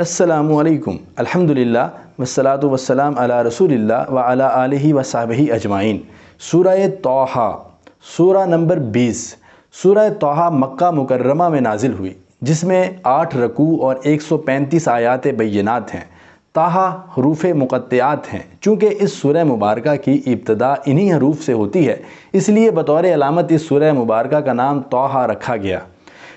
السلام علیکم، الحمدللہ والصلاۃ والسلام علی رسول اللہ وعلی آلہ وصحبہ اجمعین۔ سورہ طٰہٰ، سورہ نمبر 20۔ سورہ طٰہٰ مکہ مکرمہ میں نازل ہوئی، جس میں 8 رکوع اور 135 آیات بینات ہیں۔ طٰہٰ حروف مقطعات ہیں۔ چونکہ اس سورہ مبارکہ کی ابتدا انہی حروف سے ہوتی ہے، اس لیے بطور علامت اس سورہ مبارکہ کا نام طٰہٰ رکھا گیا۔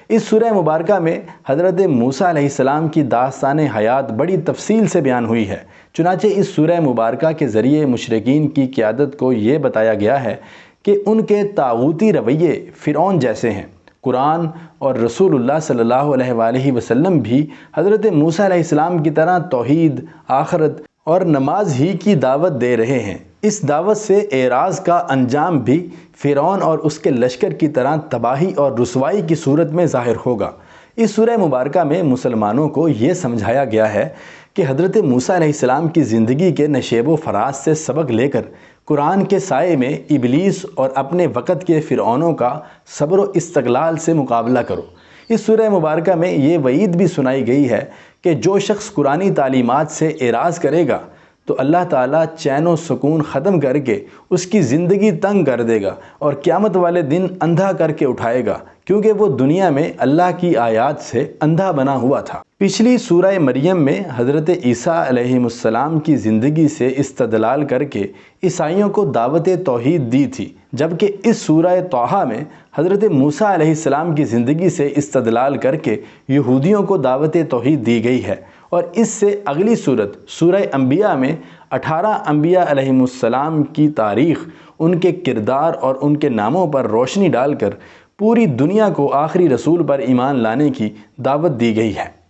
اس سورہ مبارکہ میں حضرت موسیٰ علیہ السلام کی داستان حیات بڑی تفصیل سے بیان ہوئی ہے۔ چنانچہ اس سورہ مبارکہ کے ذریعے مشرکین کی قیادت کو یہ بتایا گیا ہے کہ ان کے طاغوتی رویے فرعون جیسے ہیں۔ قرآن اور رسول اللہ صلی اللہ علیہ وآلہ وسلم بھی حضرت موسیٰ علیہ السلام کی طرح توحید، آخرت اور نماز ہی کی دعوت دے رہے ہیں۔ اس دعوت سے اعراض کا انجام بھی فرعون اور اس کے لشکر کی طرح تباہی اور رسوائی کی صورت میں ظاہر ہوگا۔ اس سورہ مبارکہ میں مسلمانوں کو یہ سمجھایا گیا ہے کہ حضرت موسیٰ علیہ السلام کی زندگی کے نشیب و فراز سے سبق لے کر قرآن کے سائے میں ابلیس اور اپنے وقت کے فرعونوں کا صبر و استقلال سے مقابلہ کرو۔ اس سورہ مبارکہ میں یہ وعید بھی سنائی گئی ہے کہ جو شخص قرآنی تعلیمات سے اعراض کرے گا تو اللہ تعالیٰ چین و سکون ختم کر کے اس کی زندگی تنگ کر دے گا اور قیامت والے دن اندھا کر کے اٹھائے گا، کیونکہ وہ دنیا میں اللہ کی آیات سے اندھا بنا ہوا تھا۔ پچھلی سورہ مریم میں حضرت عیسیٰ علیہ السلام کی زندگی سے استدلال کر کے عیسائیوں کو دعوت توحید دی تھی، جبکہ اس سورہ طٰہٰ میں حضرت موسیٰ علیہ السلام کی زندگی سے استدلال کر کے یہودیوں کو دعوت توحید دی گئی ہے۔ اور اس سے اگلی صورت سورہ انبیاء میں 18 انبیاء علیہ السلام کی تاریخ، ان کے کردار اور ان کے ناموں پر روشنی ڈال کر پوری دنیا کو آخری رسول پر ایمان لانے کی دعوت دی گئی ہے۔